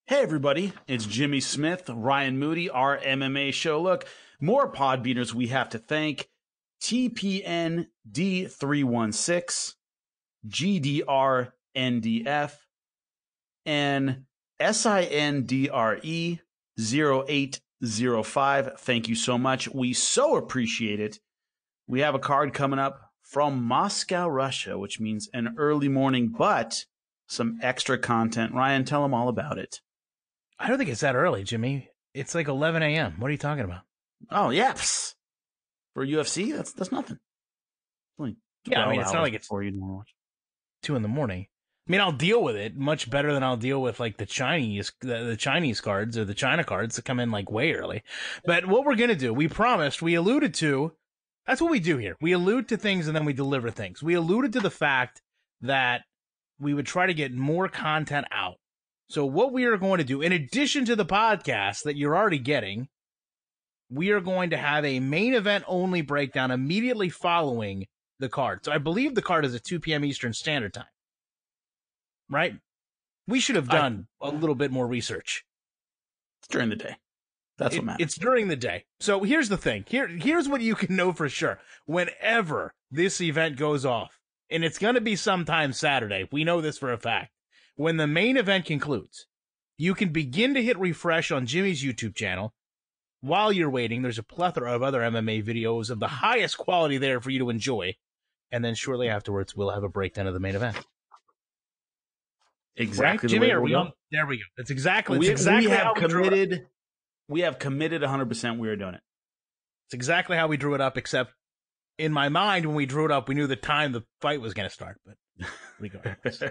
Hey everybody, it's Jimmy Smith, Ryan Moody, our MMA show. Look, more Podbeaners we have to thank. TPN D316, GDR NDF, and SINDRE 0805. Thank you so much. We so appreciate it. We have a card coming up from Moscow, Russia, which means an early morning, but some extra content. Ryan, tell them all about it. I don't think it's that early, Jimmy. It's like 11 a.m. What are you talking about? Oh, yeah. Psst. For UFC, that's nothing. Yeah, I mean, it's not like it's before you watch. 2 in the morning. I mean, I'll deal with it much better than I'll deal with like the Chinese cards or the China cards that come in like way early. But what we're going to do, we promised, we alluded to, that's what we do here. We allude to things and then we deliver things. We alluded to the fact that we would try to get more content out. So what we are going to do, in addition to the podcast that you're already getting, we are going to have a main event only breakdown immediately following the card. So I believe the card is at 2 p.m. Eastern Standard Time. Right? We should have done a little bit more research. It's during the day. That's what matters. It's during the day. So here's the thing. Here's what you can know for sure. Whenever this event goes off, and it's going to be sometime Saturday, we know this for a fact. When the main event concludes, you can begin to hit refresh on Jimmy's YouTube channel. While you're waiting, there's a plethora of other MMA videos of the highest quality there for you to enjoy. And then shortly afterwards, we'll have a breakdown of the main event. Exactly. Right? Jimmy, are we on? There we go. That's exactly, we have committed 100% we are doing it. It's exactly how we drew it up, except in my mind, when we drew it up, we knew the time the fight was going to start. But regardless.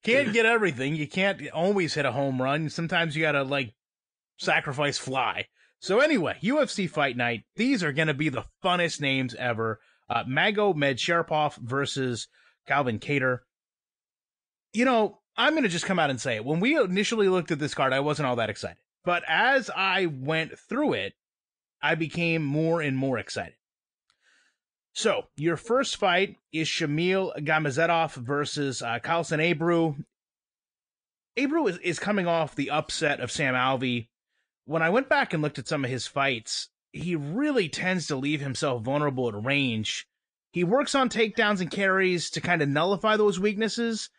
Can't get everything. You can't always hit a home run. Sometimes you got to, sacrifice fly. So anyway, UFC Fight Night. These are going to be the funnest names ever. Magomedsharipov versus Calvin Kattar. You know, I'm going to just come out and say it. When we initially looked at this card, I wasn't all that excited. But as I went through it, I became more and more excited. So, your first fight is Shamil Gamzatov versus Carlson Abreu. Abreu is coming off the upset of Sam Alvey. When I went back and looked at some of his fights, he really tends to leave himself vulnerable at range. He works on takedowns and carries to kind of nullify those weaknesses.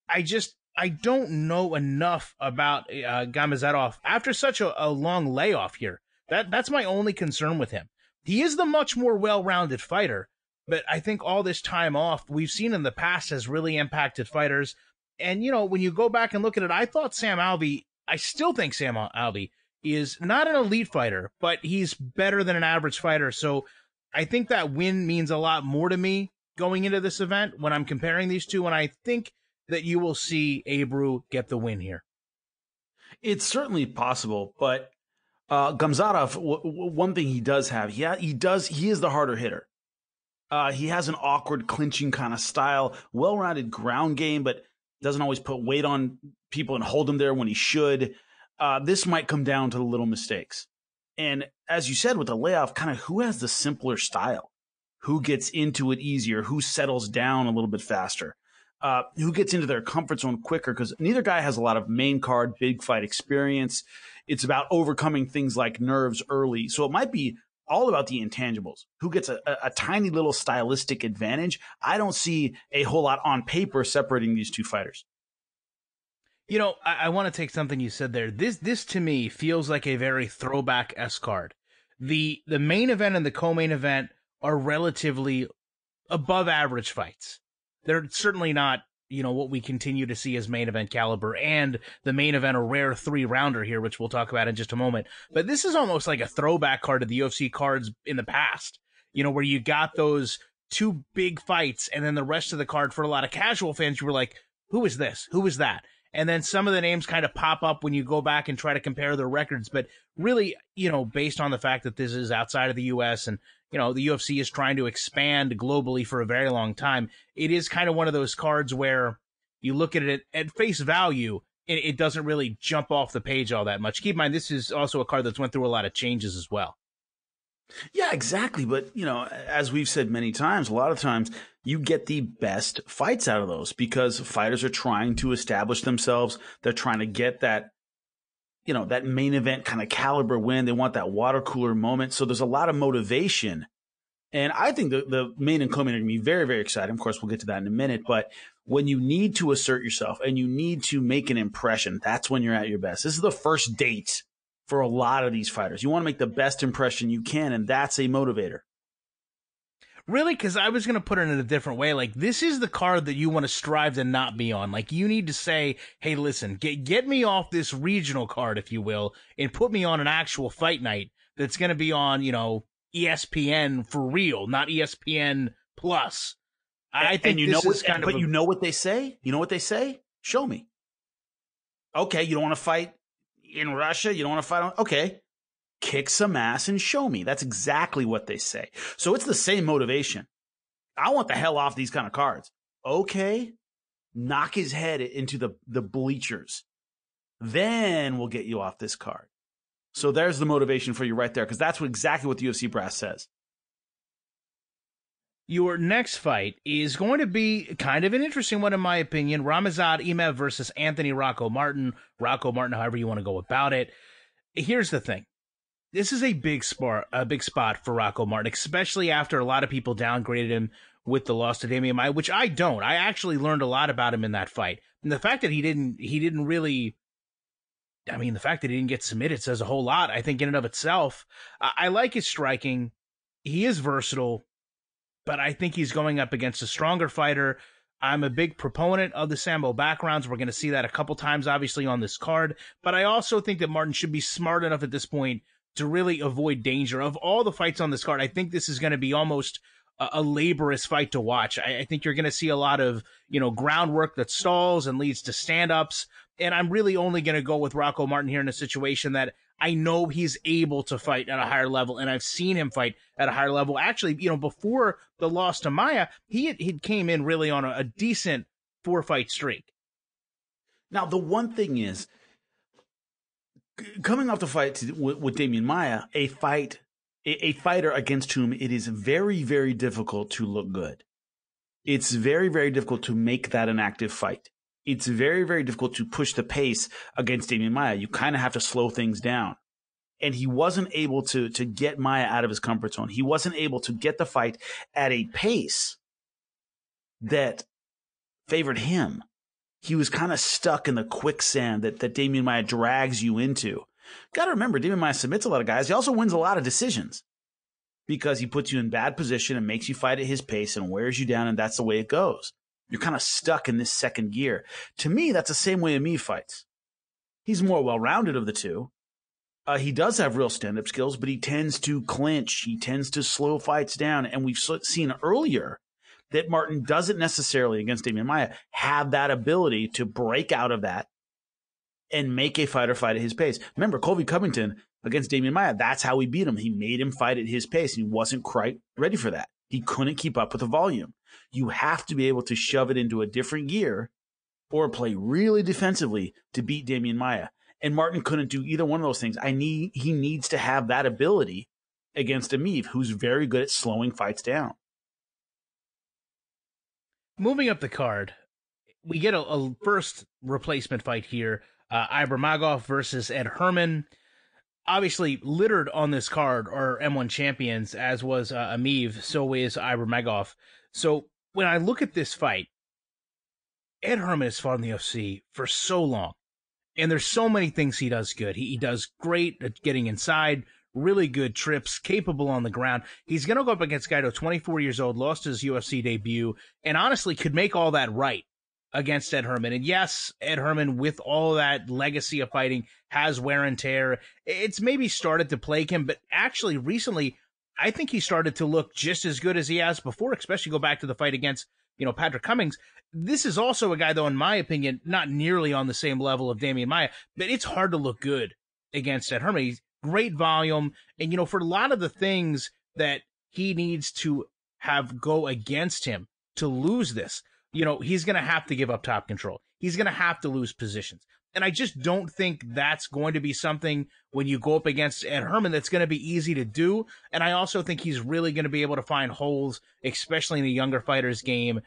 I don't know enough about Gamzatov after such a long layoff here. That's my only concern with him. He is the much more well-rounded fighter, but I think all this time off we've seen in the past has really impacted fighters. And, you know, when you go back and look at it, I still think Sam Alvey is not an elite fighter, but he's better than an average fighter. So I think that win means a lot more to me going into this event when I'm comparing these two, and I think that you will see Abreu get the win here. It's certainly possible, but Gamzatov, one thing he does have, he is the harder hitter. He has an awkward clinching kind of style, well-rounded ground game, but doesn't always put weight on people and hold them there when he should. This might come down to the little mistakes. And as you said with the layoff, kind of who has the simpler style? Who gets into it easier? Who settles down a little bit faster? Who gets into their comfort zone quicker? Because neither guy has a lot of main card, big fight experience. It's about overcoming things like nerves early. So it might be all about the intangibles. Who gets a tiny little stylistic advantage? I don't see a whole lot on paper separating these two fighters. You know, I want to take something you said there. This to me feels like a very throwback-esque card. The main event and the co-main event are relatively above average fights. They're certainly not, you know, what we continue to see as main event caliber, and the main event a rare 3-rounder here, which we'll talk about in just a moment. But this is almost like a throwback card to the UFC cards in the past, you know, where you got those two big fights and then the rest of the card for a lot of casual fans, you were like, who is this? Who is that? And then some of the names kind of pop up when you go back and try to compare their records. But really, you know, based on the fact that this is outside of the U.S. and, you know, the UFC is trying to expand globally for a very long time, it is kind of one of those cards where you look at it at face value, and it doesn't really jump off the page all that much. Keep in mind, this is also a card that's went through a lot of changes as well. Yeah, exactly. But, you know, as we've said many times, a lot of times you get the best fights out of those because fighters are trying to establish themselves. They're trying to get that that main event kind of caliber win. They want that water cooler moment. So there's a lot of motivation. And I think the main and co-main are going to be very, very exciting. Of course, we'll get to that in a minute. But when you need to assert yourself and you need to make an impression, that's when you're at your best. This is the first date for a lot of these fighters. You want to make the best impression you can, and that's a motivator. Really? Because I was going to put it in a different way. Like, this is the card that you want to strive to not be on. Like, you need to say, hey, listen, get me off this regional card, if you will, and put me on an actual fight night that's going to be on, ESPN for real, not ESPN Plus. I think you know what they say? You know what they say? Show me. Okay, you don't want to fight in Russia? You don't want to fight on... Okay. Kick some ass and show me. That's exactly what they say. So it's the same motivation. I want the hell off these kind of cards. Okay. Knock his head into the bleachers. Then we'll get you off this card. So there's the motivation for you right there, because that's exactly what the UFC brass says. Your next fight is going to be kind of an interesting one, in my opinion. Ramazan Emeev versus Anthony Rocco Martin. Rocco Martin, however you want to go about it. Here's the thing. This is a big spot for Rocco Martin, especially after a lot of people downgraded him with the loss to Damian Maia, which I don't. I actually learned a lot about him in that fight. And the fact that he didn't really, the fact that he didn't get submitted says a whole lot, I think, in and of itself. I like his striking. He is versatile, but I think he's going up against a stronger fighter. I'm a big proponent of the Sambo backgrounds. We're going to see that a couple times, obviously, on this card. But I also think that Martin should be smart enough at this point to really avoid danger. Of all the fights on this card, I think this is going to be almost a laborious fight to watch. I think you're going to see a lot of, groundwork that stalls and leads to stand-ups. And I'm really only going to go with Rocco Martin here in a situation that I know he's able to fight at a higher level, and I've seen him fight at a higher level. Actually, before the loss to Maia, he came in really on a decent 4-fight streak. Now, the one thing is, coming off the fight with Damian Maia, a fighter against whom it is very, very difficult to look good. It's very, very difficult to make that an active fight. It's very, very difficult to push the pace against Damian Maia. You kind of have to slow things down. And he wasn't able to get Maia out of his comfort zone. He wasn't able to get the fight at a pace that favored him. He was kind of stuck in the quicksand that Damian Maia drags you into. Got to remember, Damian Maia submits a lot of guys. He also wins a lot of decisions because he puts you in bad position and makes you fight at his pace and wears you down, and that's the way it goes. You're kind of stuck in this second gear. To me, that's the same way Emeev fights. He's more well-rounded of the two. He does have real stand-up skills, but he tends to clinch. He tends to slow fights down, and we've seen earlier that Martin doesn't necessarily, against Damian Maia, have that ability to break out of that and make a fighter fight at his pace. Remember, Colby Covington against Damian Maia, that's how he beat him. He made him fight at his pace. He wasn't quite ready for that. He couldn't keep up with the volume. You have to be able to shove it into a different gear or play really defensively to beat Damian Maia. And Martin couldn't do either one of those things. He needs to have that ability against Emeev, who's very good at slowing fights down. Moving up the card, we get a first replacement fight here. Ibrahimov versus Ed Herman. Obviously, littered on this card are M1 champions, as was Emeev, so is Ibrahimov. So when I look at this fight, Ed Herman has fought in the UFC for so long, and there's so many things he does good. He does great at getting inside, really good trips, capable on the ground. He's going to go up against Guido, 24 years old, lost his UFC debut, and honestly could make all that right against Ed Herman. And yes, Ed Herman, with all that legacy of fighting, has wear and tear. It's maybe started to plague him, but actually recently, I think he started to look just as good as he has before, especially go back to the fight against, Patrick Cummings. This is also a guy, though, in my opinion, not nearly on the same level of Damian Maia, but it's hard to look good against Ed Herman. He's great volume. And, for a lot of the things that he needs to have go against him to lose this, he's going to have to give up top control. He's going to have to lose positions. And I just don't think that's going to be something when you go up against Ed Herman that's going to be easy to do. And I also think he's really going to be able to find holes, especially in a younger fighter's game,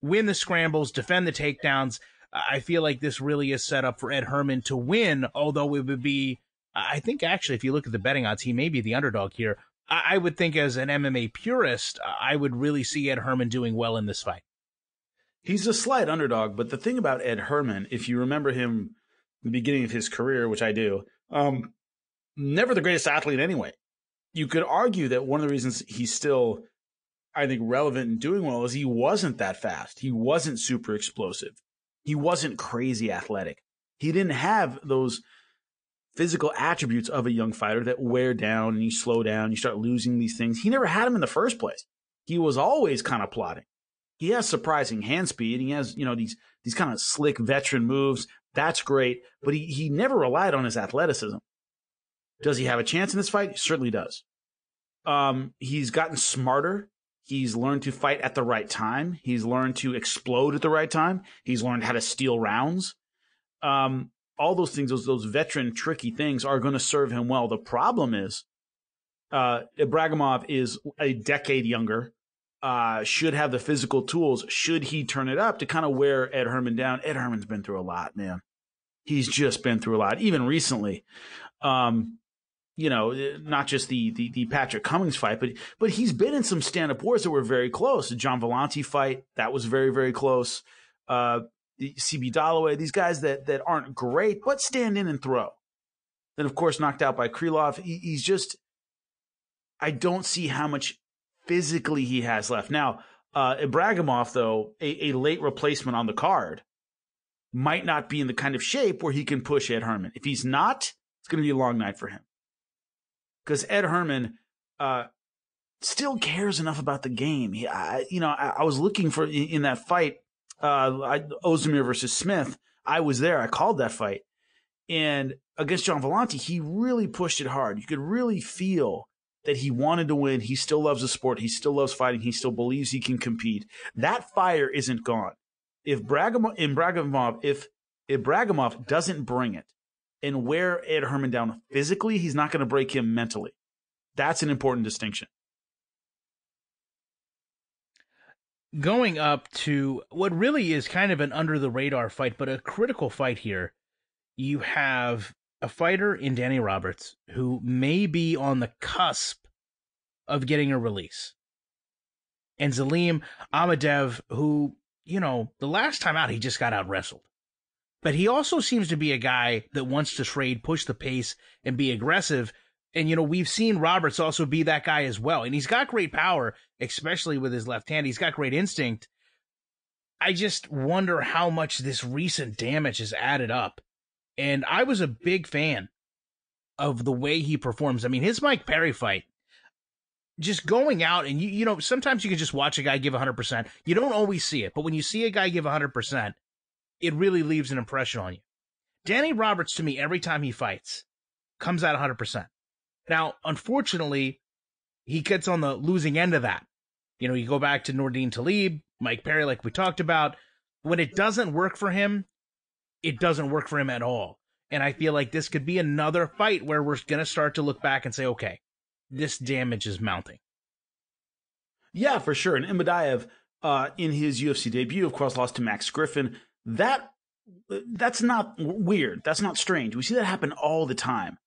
win the scrambles, defend the takedowns. I feel like this really is set up for Ed Herman to win, although it would be, I think actually, if you look at the betting odds, he may be the underdog here. I would think as an MMA purist, I would really see Ed Herman doing well in this fight. He's a slight underdog, but the thing about Ed Herman, if you remember him in the beginning of his career, which I do, never the greatest athlete anyway. You could argue that one of the reasons he's still, I think, relevant and doing well is he wasn't that fast. He wasn't super explosive. He wasn't crazy athletic. He didn't have those physical attributes of a young fighter that wear down and you slow down, you start losing these things. He never had them in the first place. He was always kind of plodding. He has surprising hand speed. He has, these kind of slick veteran moves. That's great. But he never relied on his athleticism. Does he have a chance in this fight? He certainly does. He's gotten smarter. He's learned to fight at the right time. He's learned to explode at the right time. He's learned how to steal rounds. All those things, those veteran tricky things are going to serve him well. The problem is Ibragimov is a decade younger, should have the physical tools, should he turn it up to kind of wear Ed Herman down. Ed Herman's been through a lot, man. He's just been through a lot, even recently. Not just the Patrick Cummings fight, but he's been in some stand-up wars that were very close. The John Volante fight, that was very, very close. The CB Dalloway, these guys that aren't great, but stand in and throw. Then, of course, knocked out by Krylov. He's just, I don't see how much physically he has left. Now, Ibragimov, though, a late replacement on the card, might not be in the kind of shape where he can push Ed Herman. If he's not, it's going to be a long night for him. Because Ed Herman still cares enough about the game. I was looking for in that fight, Ozdemir versus Smith. I was there. I called that fight. And against John Volante, he really pushed it hard. You could really feel that he wanted to win. He still loves the sport. He still loves fighting. He still believes he can compete. That fire isn't gone. If Ibragimov doesn't bring it and wear Ed Herman down physically, he's not going to break him mentally. That's an important distinction. Going up to what really is kind of an under-the-radar fight, but a critical fight here, you have a fighter in Danny Roberts who may be on the cusp of getting a release. And Zalim Alidev, who, the last time out, he just got out-wrestled. But he also seems to be a guy that wants to trade, push the pace, and be aggressive. And, we've seen Roberts also be that guy as well. And he's got great power, especially with his left hand. He's got great instinct. I just wonder how much this recent damage has added up. And I was a big fan of the way he performs. I mean, his Mike Perry fight, just going out and, sometimes you can just watch a guy give 100%. You don't always see it. But when you see a guy give 100%, it really leaves an impression on you. Danny Roberts, to me, every time he fights, comes out 100%. Now, unfortunately, he gets on the losing end of that. You go back to Nordine Talib, Mike Perry, like we talked about. When it doesn't work for him, it doesn't work for him at all. And I feel like this could be another fight where we're going to start to look back and say, okay, this damage is mounting. Yeah, for sure. And Imadaev, in his UFC debut, of course, lost to Max Griffin. That's not weird. That's not strange. We see that happen all the time.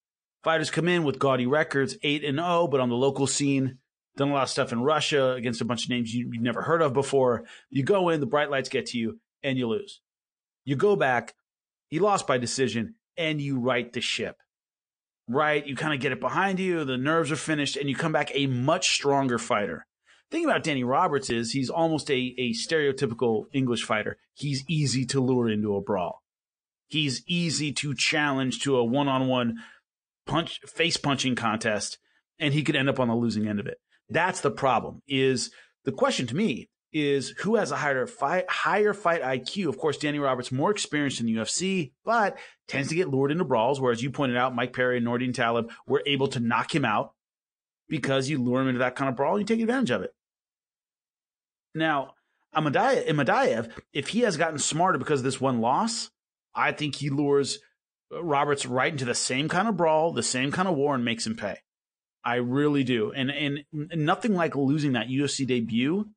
Fighters come in with gaudy records, 8-0, but on the local scene, done a lot of stuff in Russia against a bunch of names you've never heard of before. You go in, the bright lights get to you, and you lose. You go back, he lost by decision, and you right the ship. Right? You kind of get it behind you, the nerves are finished, and you come back a much stronger fighter. The thing about Danny Roberts is he's almost a stereotypical English fighter. He's easy to lure into a brawl. He's easy to challenge to a one-on-one face-punching contest, and he could end up on the losing end of it. That's the problem. Is the question to me is who has a higher fight IQ? Of course, Danny Roberts more experienced in the UFC, but tends to get lured into brawls, whereas you pointed out Mike Perry and Nordine Talib were able to knock him out because you lure him into that kind of brawl and you take advantage of it. Now, Imadaev, if he has gotten smarter because of this one loss, I think he lures Roberts right into the same kind of brawl, the same kind of war, and makes him pay. I really do. And nothing like losing that UFC debut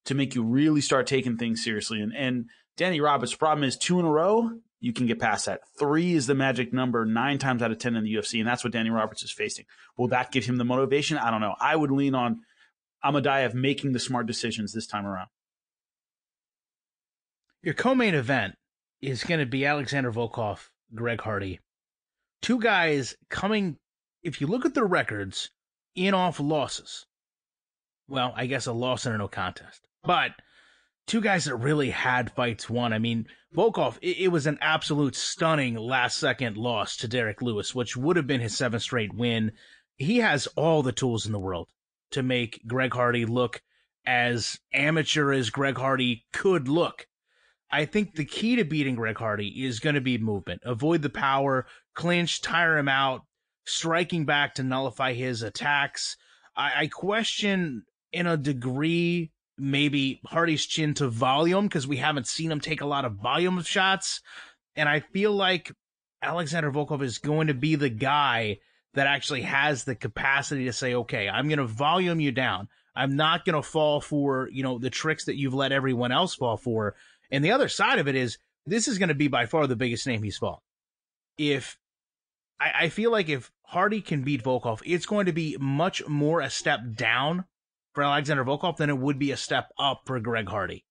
to make you really start taking things seriously. And Danny Roberts' problem is 2 in a row, you can get past that. 3 is the magic number 9 times out of 10 in the UFC, and that's what Danny Roberts is facing. Will that give him the motivation? I don't know. I would lean on Amadaev making the smart decisions this time around. Your co-main event is going to be Alexander Volkov, Greg Hardy. 2 guys coming, if you look at their records, in off losses. Well, I guess a loss and a no contest. But 2 guys that really had fights won. I mean, Volkov, it was an absolute stunning last-second loss to Derek Lewis, which would have been his 7th straight win. He has all the tools in the world to make Greg Hardy look as amateur as Greg Hardy could look. I think the key to beating Greg Hardy is going to be movement. Avoid the power, clinch, tire him out, striking back to nullify his attacks. I question, in a degree, maybe Hardy's chin to volume, because we haven't seen him take a lot of volume of shots. And I feel like Alexander Volkov is going to be the guy that actually has the capacity to say, okay, I'm going to volume you down. I'm not going to fall for, the tricks that you've let everyone else fall for. And the other side of it is, this is going to be by far the biggest name he's fought. I feel like if Hardy can beat Volkov, it's going to be much more a step down for Alexander Volkov than it would be a step up for Greg Hardy.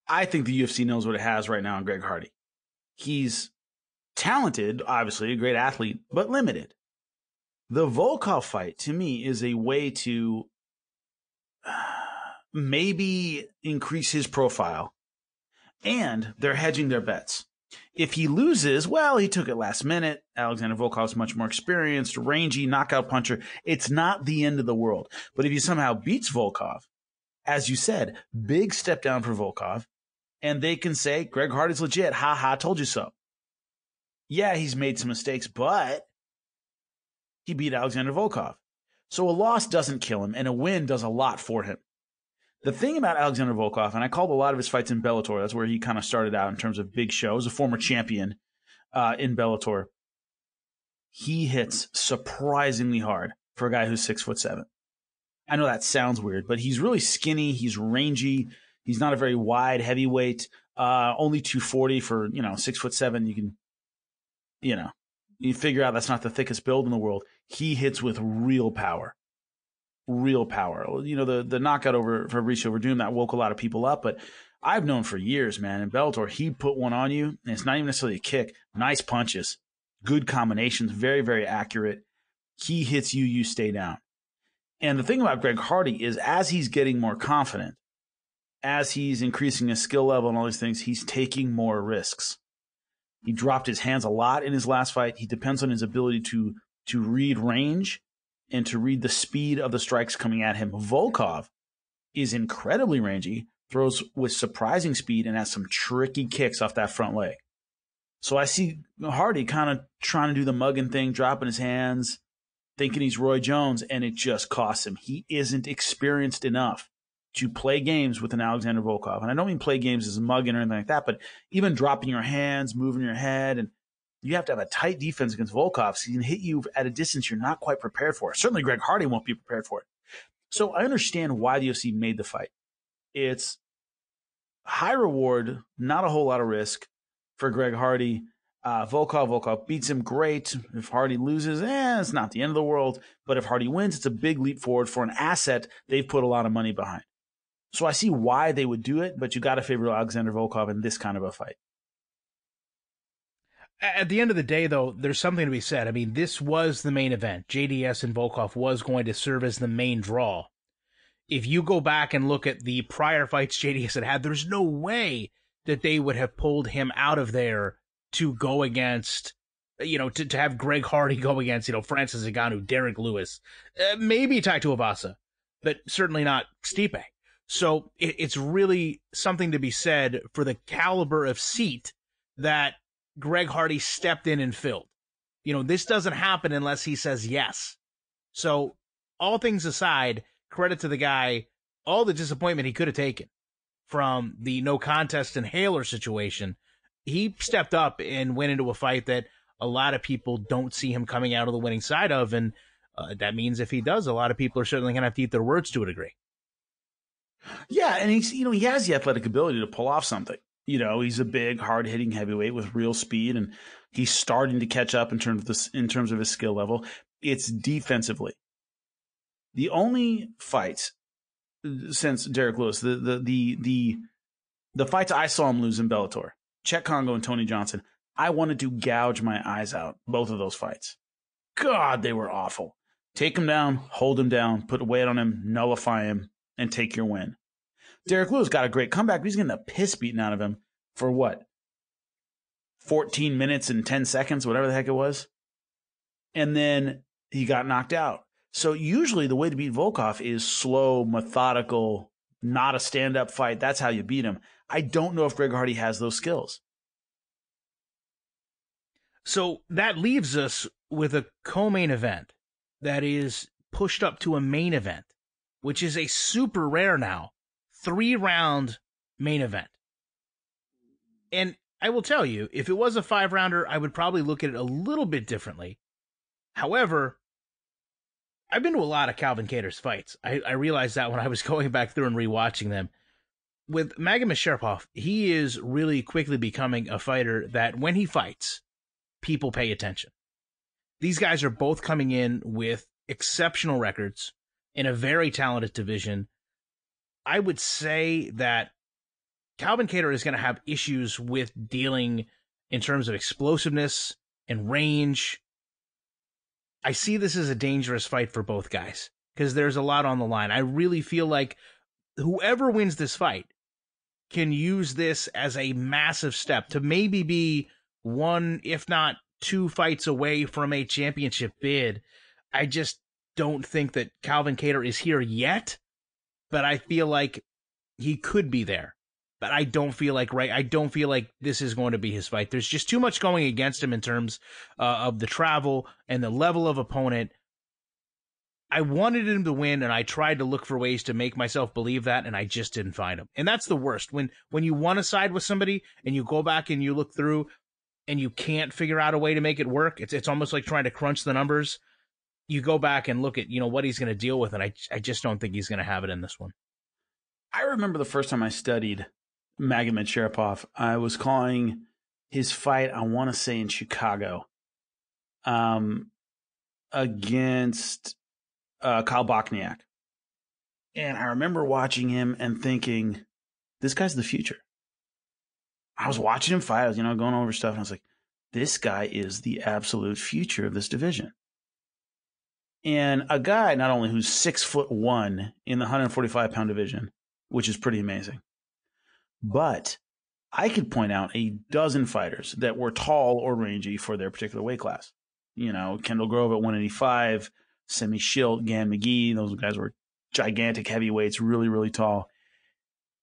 I think the UFC knows what it has right now in Greg Hardy. He's talented, obviously, a great athlete, but limited. The Volkov fight, to me, is a way to maybe increase his profile. And they're hedging their bets. If he loses, well, he took it last minute. Alexander Volkov's much more experienced, rangy, knockout puncher. It's not the end of the world. But if he somehow beats Volkov, as you said, big step down for Volkov, and they can say, Greg Hardy's legit. Ha ha, told you so. Yeah, he's made some mistakes, but he beat Alexander Volkov. So a loss doesn't kill him, and a win does a lot for him. The thing about Alexander Volkov, and I called a lot of his fights in Bellator, that's where he kind of started out in terms of big shows, a former champion in Bellator. He hits surprisingly hard for a guy who's 6'7". I know that sounds weird, but he's really skinny. He's rangy. He's not a very wide heavyweight. Only 240 for 6'7". You can, you figure out that's not the thickest build in the world. He hits with real power. Real power. The knockout over Fabricio Verdum, that woke a lot of people up, but I've known for years, man, in Bellator, he put one on you, and it's not even necessarily a kick. Nice punches, good combinations, very, very accurate. He hits you, you stay down. And the thing about Greg Hardy is, as he's getting more confident, as he's increasing his skill level and all these things, he's taking more risks. He dropped his hands a lot in his last fight. He depends on his ability to read range and to read the speed of the strikes coming at him. Volkov is incredibly rangy, throws with surprising speed, and has some tricky kicks off that front leg. So I see Hardy kind of trying to do the mugging thing, dropping his hands, thinking he's Roy Jones, and it just costs him. He isn't experienced enough to play games with an Alexander Volkov. And I don't mean play games as mugging or anything like that, but even dropping your hands, moving your head, and you have to have a tight defense against Volkov, so he can hit you at a distance you're not quite prepared for. Certainly Greg Hardy won't be prepared for it. So I understand why the UFC made the fight. It's high reward, not a whole lot of risk for Greg Hardy. Volkov beats him, great. If Hardy loses, it's not the end of the world. But if Hardy wins, it's a big leap forward for an asset they've put a lot of money behind. So I see why they would do it, but you got to favor Alexander Volkov in this kind of a fight. At the end of the day, though, there's something to be said. I mean, this was the main event. JDS and Volkov was going to serve as the main draw. If you go back and look at the prior fights JDS had, there's no way that they would have pulled him out of there to go against, to have Greg Hardy go against, Francis Ngannou, Derek Lewis, maybe Tai Tuivasa, but certainly not Stipe. So it's really something to be said for the caliber of seat that Greg Hardy stepped in and filled. This doesn't happen unless he says yes. So all things aside, credit to the guy, all the disappointment he could have taken from the no contest inhaler situation. He stepped up and went into a fight that a lot of people don't see him coming out of the winning side of. And that means if he does, a lot of people are certainly going to have to eat their words to a degree. Yeah. And he has the athletic ability to pull off something. He's a big, hard-hitting heavyweight with real speed, and he's starting to catch up in terms of his skill level. It's defensively. The only fights since Derek Lewis, the fights I saw him lose in Bellator, Chet Congo and Tony Johnson, I wanted to gouge my eyes out, both of those fights. God, they were awful. Take him down, hold him down, put weight on him, nullify him, and take your win. Derek Lewis got a great comeback, but he's getting the piss beaten out of him for what? 14 minutes and 10 seconds, whatever the heck it was. And then he got knocked out. So usually the way to beat Volkov is slow, methodical, not a stand-up fight. That's how you beat him. I don't know if Greg Hardy has those skills. So that leaves us with a co-main event that is pushed up to a main event, which is a super rare now 3-round main event. And I will tell you, if it was a 5-rounder, I would probably look at it a little bit differently. However, I've been to a lot of Calvin Kattar's fights. I realized that when I was going back through and rewatching them. With Magomedsharipov, he is really quickly becoming a fighter that when he fights, people pay attention. These guys are both coming in with exceptional records in a very talented division. I would say that Calvin Kattar is going to have issues with dealing in terms of explosiveness and range. I see this as a dangerous fight for both guys because there's a lot on the line. I really feel like whoever wins this fight can use this as a massive step to maybe be 1, if not 2 fights away from a championship bid. I just don't think that Calvin Kattar is here yet, but I feel like he could be there. But I don't feel like this is going to be his fight. There's just too much going against him in terms of the travel and the level of opponent. I wanted him to win, and I tried to look for ways to make myself believe that, and I just didn't find them. And that's the worst. When you want to side with somebody and you go back and you look through and you can't figure out a way to make it work, it's almost like trying to crunch the numbers. You go back and look at what he's going to deal with, and I just don't think he's going to have it in this one. I remember the first time I studied Magomedsharipov, I was calling his fight, I want to say in Chicago, against Kyle Bochniak. And I remember watching him and thinking, this guy's the future. I was watching him fight, I was, going over stuff, and I was like, this guy is the absolute future of this division. And a guy not only who's 6'1" in the 145-pound division, which is pretty amazing, but I could point out a dozen fighters that were tall or rangy for their particular weight class. Kendall Grove at 185, Semi Schilt, Gan McGee, those guys were gigantic heavyweights, really, really tall.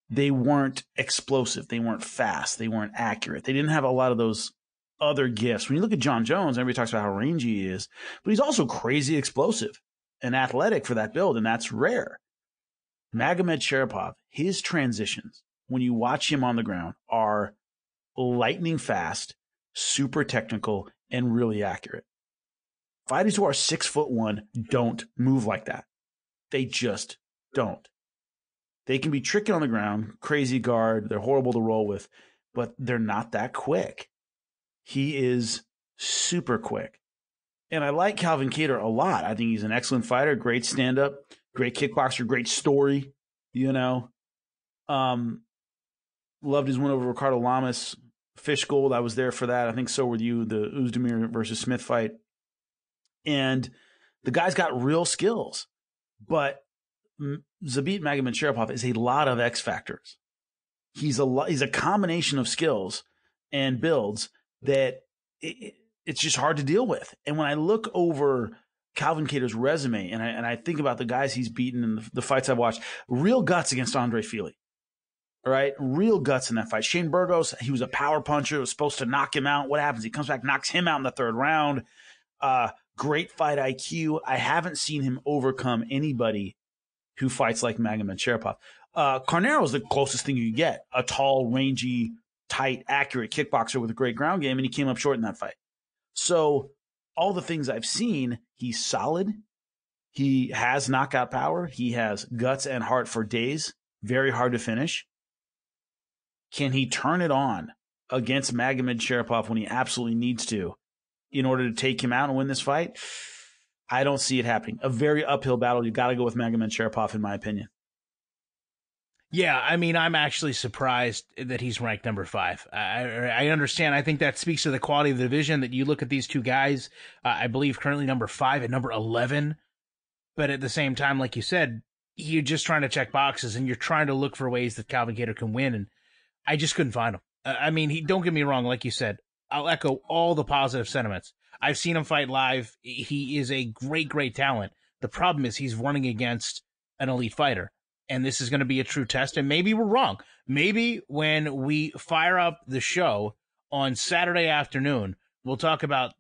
They weren't explosive. They weren't fast. They weren't accurate. They didn't have a lot of those other gifts. When you look at John Jones, everybody talks about how rangy he is, but he's also crazy explosive and athletic for that build, and that's rare. Magomedsharipov, his transitions, when you watch him on the ground, are lightning fast, super technical, and really accurate. Fighters who are 6'1" don't move like that. They just don't. They can be tricky on the ground, crazy guard, they're horrible to roll with, but they're not that quick. He is super quick. And I like Calvin Kattar a lot. I think he's an excellent fighter, great stand-up, great kickboxer, great story, Loved his win over Ricardo Lamas. Fish Gold, I was there for that. I think so were you, the Ozdemir versus Smith fight. And the guy's got real skills. But Zabit Magomedsharipov is a lot of X factors. He's a combination of skills and builds that it's just hard to deal with. And when I look over Calvin Kattar's resume and I think about the guys he's beaten in the fights I've watched, real guts against Andre Fili. All right, real guts in that fight. Shane Burgos, he was a power puncher, was supposed to knock him out. What happens? He comes back, knocks him out in the third round. Great fight IQ. I haven't seen him overcome anybody who fights like Magomedsharipov. Carnero is the closest thing you get. A tall, rangy, tight, accurate kickboxer with a great ground game, and he came up short in that fight. So all the things I've seen, he's solid. He has knockout power. He has guts and heart for days. Very hard to finish. Can he turn it on against Magomed Sharapov when he absolutely needs to in order to take him out and win this fight? I don't see it happening. A very uphill battle. You got to go with Magomed Sharapov, in my opinion. Yeah, I mean, I'm actually surprised that he's ranked number 5. I understand. I think that speaks to the quality of the division that you look at these two guys, I believe currently number 5 and number 11. But at the same time, like you said, you're just trying to check boxes and you're trying to look for ways that Calvin Kattar can win. And I just couldn't find him. I mean, don't get me wrong. Like you said, I'll echo all the positive sentiments. I've seen him fight live. He is a great, great talent. The problem is he's running against an elite fighter. And this is going to be a true test. And maybe we're wrong. Maybe when we fire up the show on Saturday afternoon, we'll talk about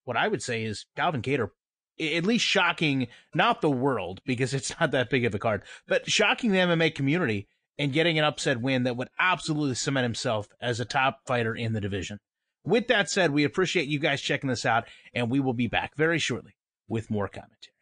what I would say is Calvin Kattar, at least shocking, not the world, because it's not that big of a card, but shocking the MMA community and getting an upset win that would absolutely cement himself as a top fighter in the division. With that said, we appreciate you guys checking this out, and we will be back very shortly with more commentary.